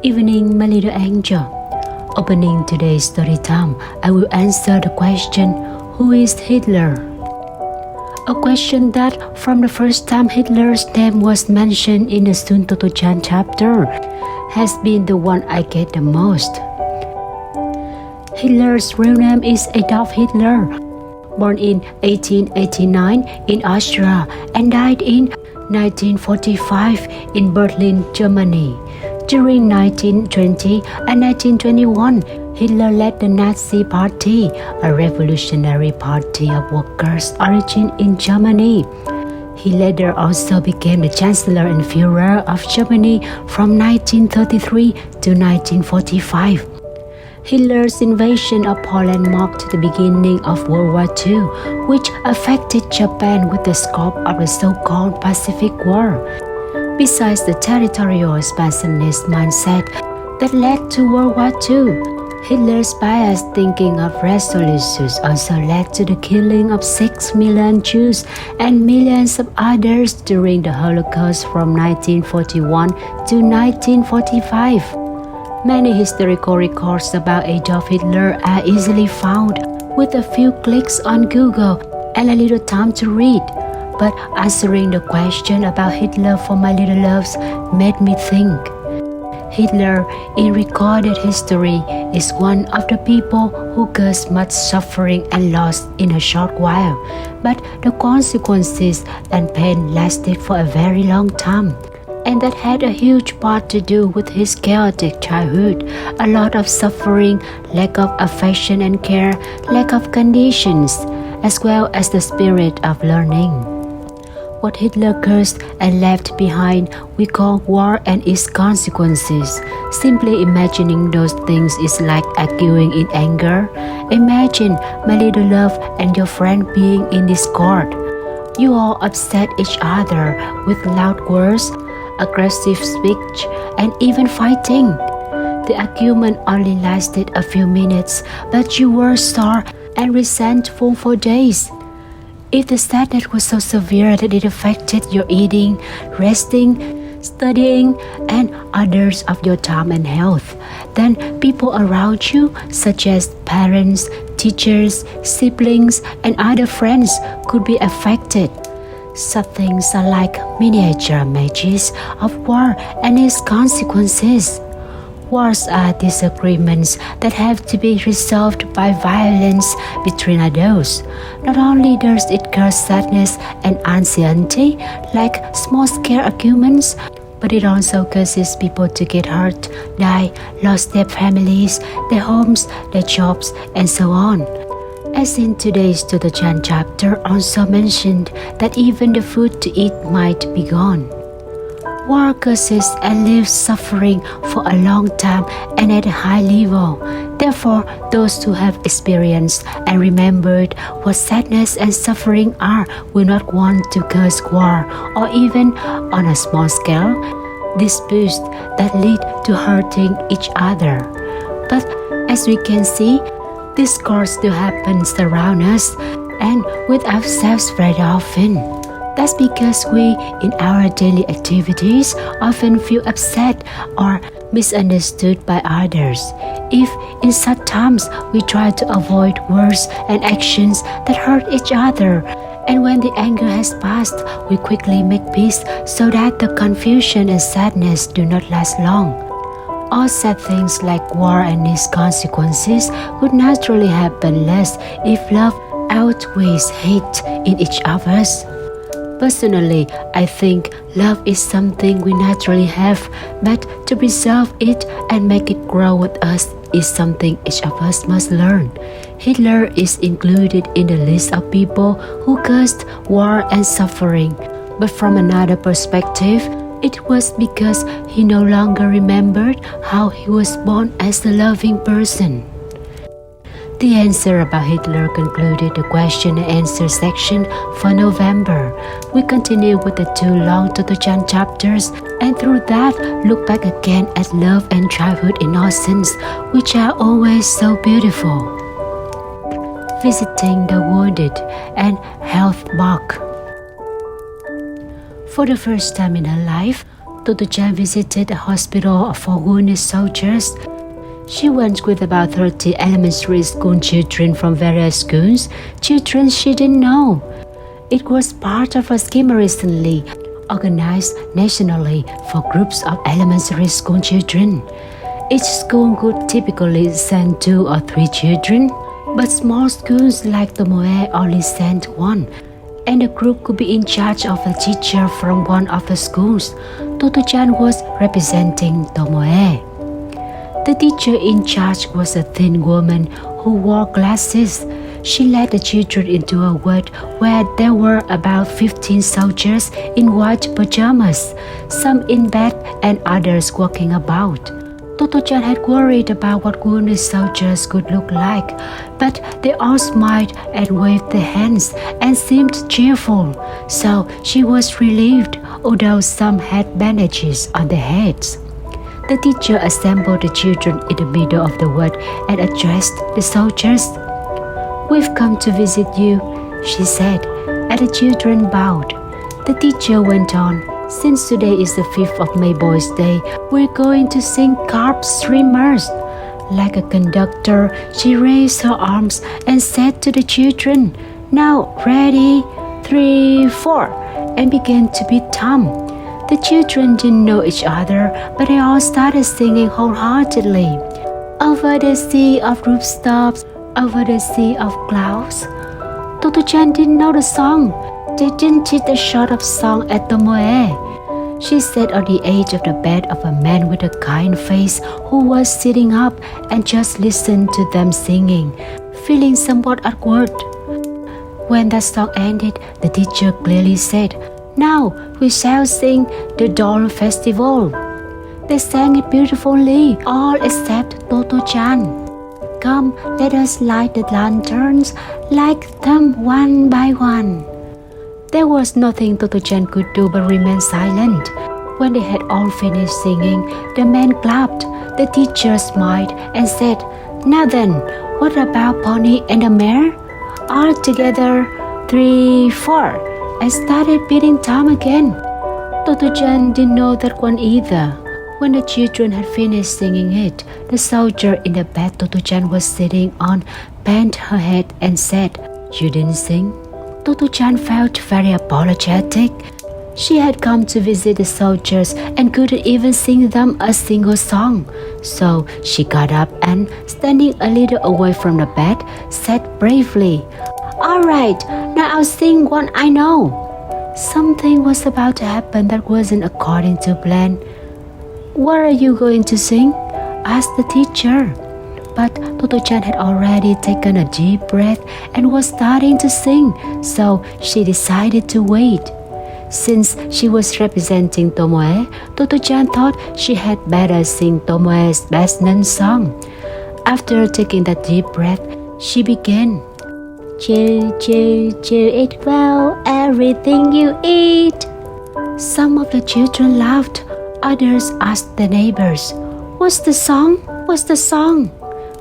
Evening, my little angel. Opening today's story time, I will answer the question, who is Hitler? A question that, from the first time Hitler's name was mentioned in the Tottochan chapter, has been the one I get the most. Hitler's real name is Adolf Hitler, born in 1889 in Austria and died in 1945 in Berlin, Germany. During 1920 and 1921, Hitler led the Nazi Party, a revolutionary party of workers' origin in Germany. He later also became the Chancellor and Führer of Germany from 1933 to 1945. Hitler's invasion of Poland marked the beginning of World War II, which affected Japan with the scope of the so-called Pacific War. Besides the territorial expansionist mindset that led to World War II, Hitler's biased thinking of racial issues also led to the killing of 6 million Jews and millions of others during the Holocaust from 1941 to 1945. Many historical records about Adolf Hitler are easily found with a few clicks on Google and a little time to read. But answering the question about Hitler for my little loves made me think. Hitler, in recorded history, is one of the people who caused much suffering and loss in a short while, but the consequences and pain lasted for a very long time. And that had a huge part to do with his chaotic childhood, a lot of suffering, lack of affection and care, lack of conditions, as well as the spirit of learning. What Hitler cursed and left behind we call war and its consequences. Simply imagining those things is like arguing in anger. Imagine, my little love, and your friend being in discord. You all upset each other with loud words, aggressive speech, and even fighting. The argument only lasted a few minutes, but you were sore and resentful for days. If the sadness was so severe that it affected your eating, resting, studying, and others of your time and health, then people around you, such as parents, teachers, siblings, and other friends, could be affected. Such things are like miniature images of war and its consequences. Wars are disagreements that have to be resolved by violence between adults. Not only does it cause sadness and anxiety, like small-scale arguments, but it also causes people to get hurt, die, lose their families, their homes, their jobs, and so on. As in today's Tottochan chapter also mentioned that even the food to eat might be gone. War causes and leaves suffering for a long time and at a high level. Therefore, those who have experienced and remembered what sadness and suffering are will not want to cause war or even, on a small scale, disputes that lead to hurting each other. But as we can see, discord still happens around us and with ourselves very often. That's because we, in our daily activities, often feel upset or misunderstood by others. If, in such times, we try to avoid words and actions that hurt each other, and when the anger has passed, we quickly make peace so that the confusion and sadness do not last long. All sad things like war and its consequences would naturally happen less if love outweighs hate in each of us. Personally, I think love is something we naturally have, but to preserve it and make it grow with us is something each of us must learn. Hitler is included in the list of people who caused war and suffering, but from another perspective, it was because he no longer remembered how he was born as a loving person. The answer about Hitler concluded the question and answer section for November. We continue with the 2 long Tottochan chapters, and through that look back again at love and childhood innocence, which are always so beautiful. Visiting the Wounded and Health book. For the first time in her life, Totto-chan visited a hospital for wounded soldiers. She went with about 30 elementary school children from various schools, children she didn't know. It was part of a scheme recently organized nationally for groups of elementary school children. Each school could typically send 2 or 3 children, but small schools like Tomoe only sent 1, and the group could be in charge of a teacher from one of the schools. Totto-chan was representing Tomoe. The teacher in charge was a thin woman who wore glasses. She led the children into a ward where there were about 15 soldiers in white pajamas, some in bed and others walking about. Totto-chan had worried about what wounded soldiers could look like, but they all smiled and waved their hands and seemed cheerful, so she was relieved, although some had bandages on their heads. The teacher assembled the children in the middle of the ward and addressed the soldiers. "We've come to visit you," she said, and the children bowed. The teacher went on, "Since today is the 5th of May Boys' Day, we're going to sing carp streamers." Like a conductor, she raised her arms and said to the children, "Now, ready, 3, 4, and began to beat time. The children didn't know each other, but they all started singing wholeheartedly. Over the sea of rooftops, over the sea of clouds. Totto-chan didn't know the song. They didn't teach a short of song at Tomoe. She sat on the edge of the bed of a man with a kind face who was sitting up and just listened to them singing, feeling somewhat awkward. When that song ended, the teacher clearly said, "Now we shall sing the Doll Festival." They sang it beautifully, all except Totto-chan. "Come, let us light the lanterns, light them one by one." There was nothing Totto-chan could do but remain silent. When they had all finished singing, the man clapped. The teacher smiled and said, "Now then, what about Pony and the Mare? All together, 3, 4. I started beating time again. Totto-chan didn't know that one either. When the children had finished singing it, the soldier in the bed Totto-chan was sitting on bent her head and said, "You didn't sing?" Totto-chan felt very apologetic. She had come to visit the soldiers and couldn't even sing them a single song. So she got up and, standing a little away from the bed, said bravely, "All right, now I'll sing one I know." Something was about to happen that wasn't according to plan. "What are you going to sing?" asked the teacher. But Totto-chan had already taken a deep breath and was starting to sing, so she decided to wait. Since she was representing Tomoe, Totto-chan thought she had better sing Tomoe's best-known song. After taking that deep breath, she began, "Chew, chew, chew it well, everything you eat." Some of the children laughed. Others asked their neighbors, "What's the song? What's the song?"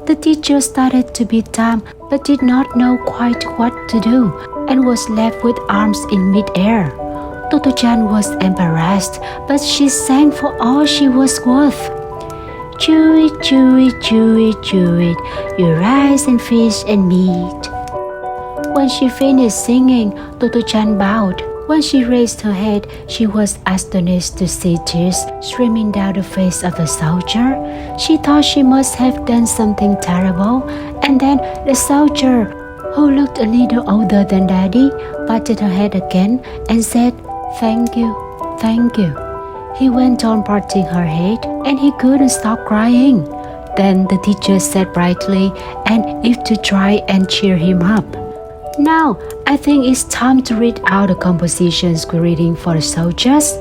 The teacher started to beat time but did not know quite what to do and was left with arms in mid-air. Totto-chan was embarrassed, but she sang for all she was worth. "Chew it, chew it, chew it, chew it, your rice and fish and meat." When she finished singing, Totto-chan bowed. When she raised her head, she was astonished to see tears streaming down the face of the soldier. She thought she must have done something terrible, and then the soldier, who looked a little older than Daddy, patted her head again and said, "Thank you, thank you." He went on patting her head, and he couldn't stop crying. Then the teacher said brightly, and if to try and cheer him up, "Now, I think it's time to read out the compositions we're reading for the soldiers."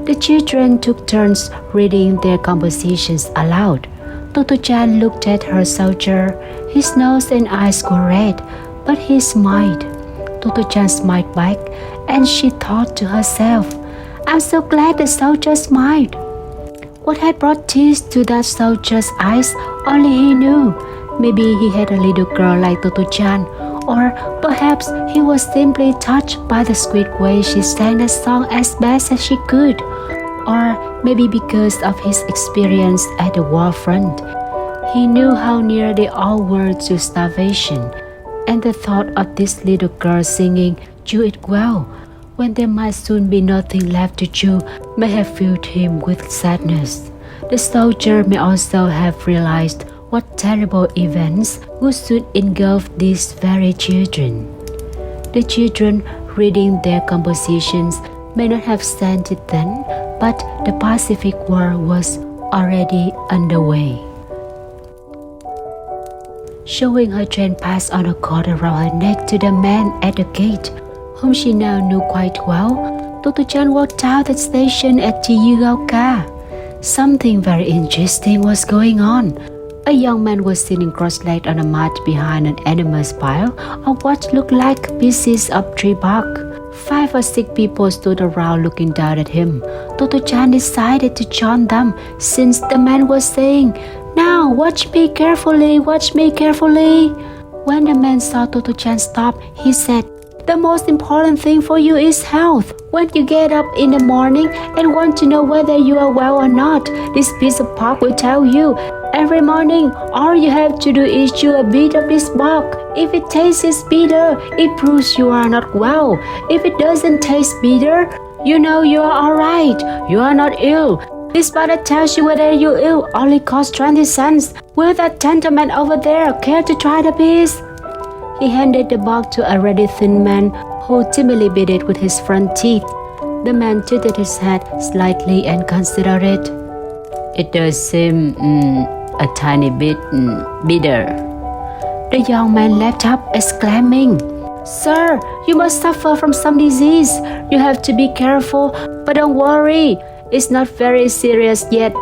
The children took turns reading their compositions aloud. Totto-chan looked at her soldier. His nose and eyes were red, but he smiled. Totto-chan smiled back, and she thought to herself, "I'm so glad the soldier smiled." What had brought tears to that soldier's eyes, only he knew. Maybe he had a little girl like Totto-chan, or perhaps he was simply touched by the sweet way she sang the song as best as she could. Or maybe because of his experience at the war front. He knew how near they all were to starvation, and the thought of this little girl singing "Chew it well" when there might soon be nothing left to chew may have filled him with sadness. The soldier may also have realized what terrible events would soon engulf these very children. The children reading their compositions may not have sent it then, but the Pacific War was already underway. Showing her train pass on a cord around her neck to the man at the gate, whom she now knew quite well, Totto-chan walked out the station at Chiyugaoka. Something very interesting was going on. A young man was sitting cross-legged on a mat behind an enormous pile of what looked like pieces of tree bark. 5 or 6 people stood around looking down at him. Totto-chan decided to join them since the man was saying, "Now watch me carefully, watch me carefully." When the man saw Totto-chan stop, he said, "The most important thing for you is health. When you get up in the morning and want to know whether you are well or not, this piece of bark will tell you. Every morning, all you have to do is chew a bit of this bark. If it tastes bitter, it proves you are not well. If it doesn't taste bitter, you know you are alright. You are not ill. This bark that tells you whether you're ill only costs 20 cents. Will that gentleman over there care to try the piece?" He handed the bark to a rather thin man who timidly bit it with his front teeth. The man tilted his head slightly and considered it. "It does seem a tiny bit bitter." The young man leapt up, exclaiming, "Sir, you must suffer from some disease. You have to be careful, but don't worry. It's not very serious yet.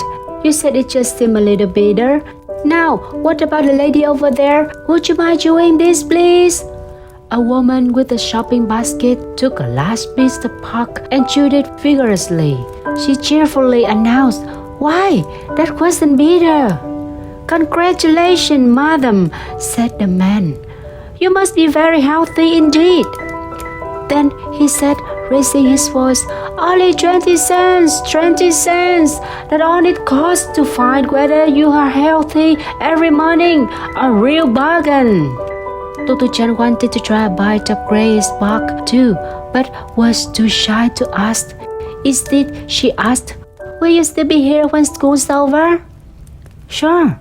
You said it just seemed a little bitter. Now, what about the lady over there? Would you mind chewing this, please?" A woman with a shopping basket took a large piece of bark and chewed it vigorously. She cheerfully announced, "Why, that wasn't bitter." "Congratulations, madam," said the man. "You must be very healthy indeed." Then he said, raising his voice, "Only 20 cents, 20 cents. That's all it costs to find whether you are healthy every morning. A real bargain." Totto-chan wanted to try a bite of grayish bark too, but was too shy to ask. Instead, she asked, "Will you still be here when school's over?" "Sure,"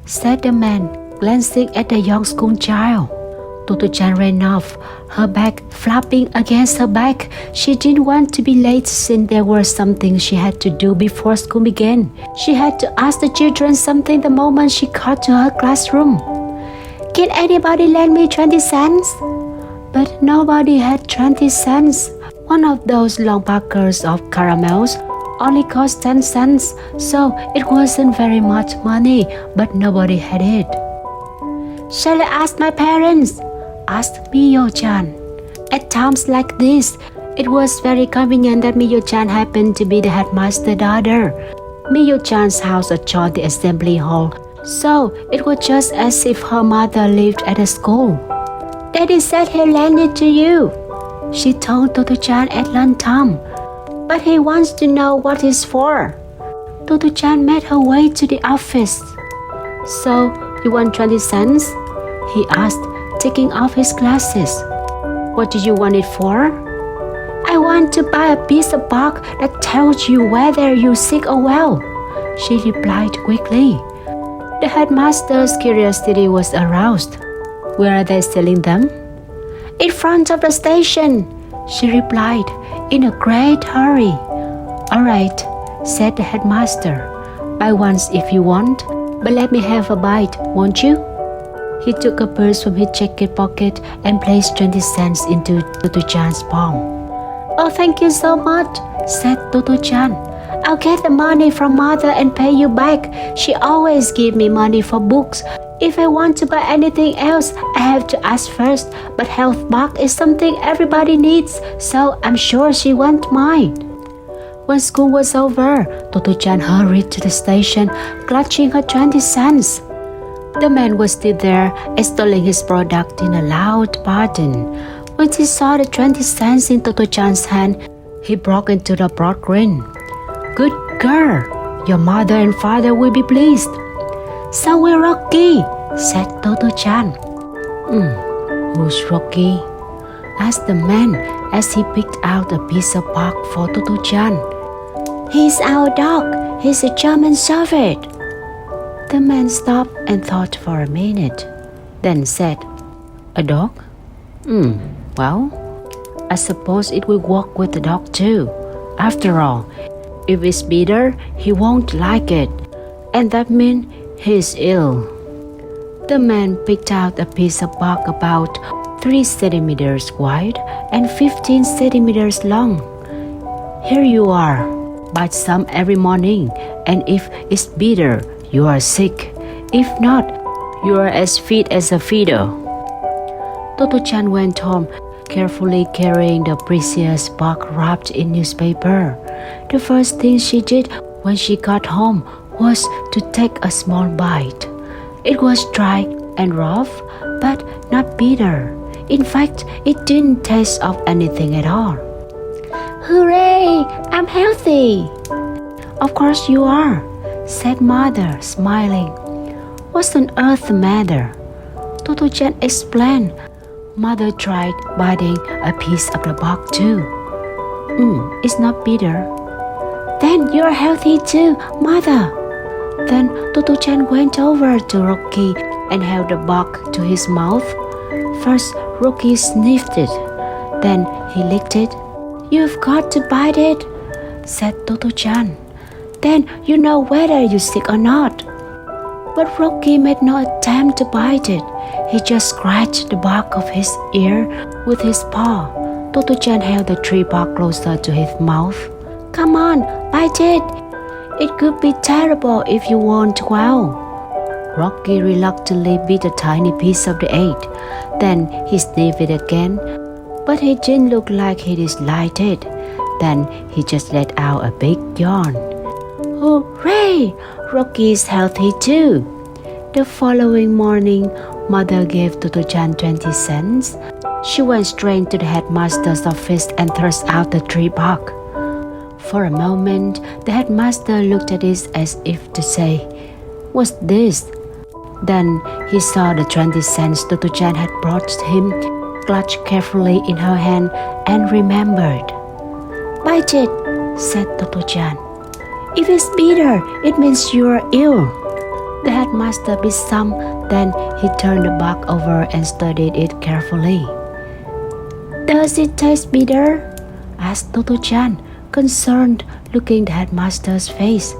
said the man, glancing at the young school child. Totto-chan ran off, her bag flapping against her back. She didn't want to be late since there was something she had to do before school began. She had to ask the children something the moment she got to her classroom. "Can anybody lend me 20 cents?" But nobody had 20 cents. One of those long packers of caramels only cost 10 cents, so it wasn't very much money, but nobody had it. "Shall I ask my parents?" asked Mio-chan. At times like this, it was very convenient that Mio-chan happened to be the headmaster's daughter. Mio-chan's house adjoined the assembly hall, so it was just as if her mother lived at the school. "Daddy said he'll lend it to you," she told Totto-chan at lunchtime. "But he wants to know what it's for." Totto-chan made her way to the office. "So, you want 20 cents?" he asked, taking off his glasses. "What do you want it for?" "I want to buy a piece of bark that tells you whether you're sick or well," she replied quickly. The headmaster's curiosity was aroused. "Where are they selling them?" "In front of the station," she replied, in a great hurry. "All right," said the headmaster. "Buy once if you want, but let me have a bite, won't you?" He took a purse from his jacket pocket and placed 20 cents into Totto-chan's palm. "Oh, thank you so much," said Totto-chan. "I'll get the money from mother and pay you back. She always gives me money for books. If I want to buy anything else, I have to ask first, but health bark is something everybody needs, so I'm sure she won't mind." When school was over, Totto-chan hurried to the station, clutching her 20 cents. The man was still there, extolling his product in a loud bargain. When he saw the 20 cents in Totto-chan's hand, he broke into a broad grin. Good girl. Your mother and father will be pleased. So will Rocky, said Totto-chan. Who's Rocky? Asked the man as he picked out a piece of bark for Totto-chan. He's our dog. He's a German Shepherd. The man stopped and thought for a minute, then said, A dog? Well, I suppose it will walk with the dog too. After all, if it's bitter, he won't like it, and that means he's ill. The man picked out a piece of bark about 3 centimeters wide and 15 centimeters long. Here you are. Bite some every morning, and if it's bitter, you are sick. If not, you are as fit as a fiddle. Totto-chan went home, carefully carrying the precious bark wrapped in newspaper. The first thing she did when she got home was to take a small bite. It was dry and rough, but not bitter. In fact, it didn't taste of anything at all. Hooray! I'm healthy! Of course you are, said Mother, smiling. What's on earth the matter? Totto-chan explained. Mother tried biting a piece of the bark too. It's not bitter. Then you're healthy too, Mother. Then Totto-chan went over to Rocky and held the bark to his mouth. First, Rocky sniffed it. Then he licked it. You've got to bite it, said Totto-chan. Then you know whether you're sick or not. But Rocky made no attempt to bite it. He just scratched the bark of his ear with his paw. Totto-chan held the tree bark closer to his mouth. Come on, bite it. It could be terrible if you won't well. Rocky reluctantly bit a tiny piece of the egg. Then he sniffed it again, but he didn't look like he disliked it. Then he just let out a big yawn. Hooray! Rocky's healthy too. The following morning, Mother gave Tottochan 20 cents. She went straight to the headmaster's office and thrust out the tree bark. For a moment, the headmaster looked at it as if to say, What's this? Then he saw the 20 cents Tottochan had brought him, clutched carefully in her hand, and remembered. Bite it, said Tottochan. If it's bitter, it means you're ill. The headmaster bit some, then he turned the bark over and studied it carefully. Does it taste bitter? Asked Tottochan, concerned, looking the headmaster's face.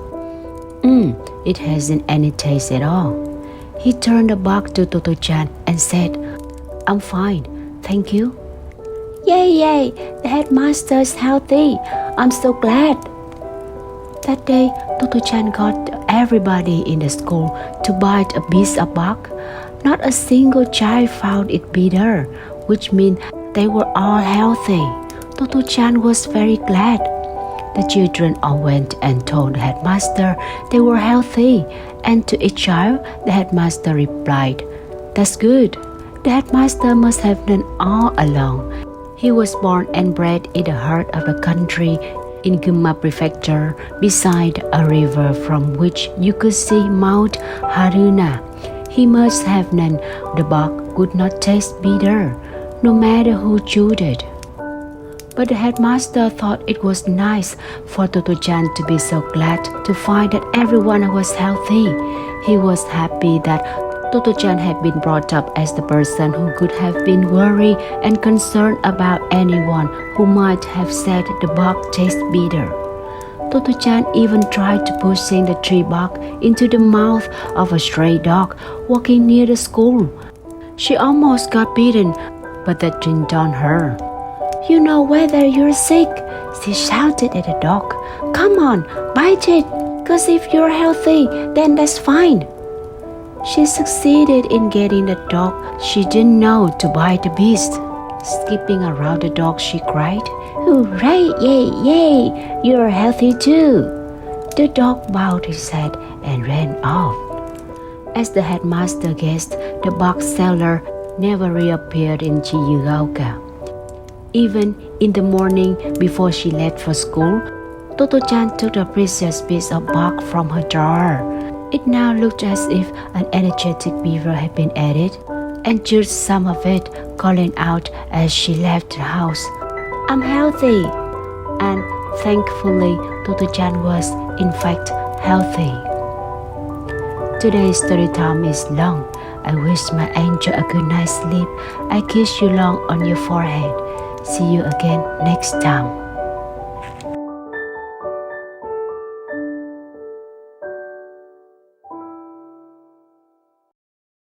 It hasn't any taste at all. He turned the bark to Tottochan and said, I'm fine, thank you. Yay, the headmaster's healthy. I'm so glad. That day, Tottochan got everybody in the school to bite a piece of bark. Not a single child found it bitter, which means they were all healthy. Tottochan was very glad. The children all went and told the headmaster they were healthy, and to each child, the headmaster replied, That's good. The headmaster must have known all along. He was born and bred in the heart of the country, in Gunma Prefecture, beside a river from which you could see Mount Haruna. He must have known the bark would not taste bitter, no matter who chewed it. But the headmaster thought it was nice for Tottochan to be so glad to find that everyone was healthy. He was happy that Tottochan had been brought up as the person who could have been worried and concerned about anyone who might have said the bark tastes bitter. Tottochan even tried to pushing the tree bark into the mouth of a stray dog walking near the school. She almost got bitten, but that didn't dawn her. You know whether you're sick, she shouted at the dog. Come on, bite it, 'cause if you're healthy, then that's fine. She succeeded in getting the dog she didn't know to bite the beast. Skipping around the dog, she cried, Hooray, yay, you're healthy too. The dog bowed his head and ran off. As the headmaster guessed, the bark seller never reappeared in Chiyugaoka. Even in the morning before she left for school, Totto-chan took the precious piece of bark from her drawer. It now looked as if an energetic beaver had been added, and chewed some of it, calling out as she left the house, "I'm healthy!" And thankfully, Totto-chan was, in fact, healthy. Today's story time is long. I wish my angel a good night's sleep. I kiss you long on your forehead. See you again next time.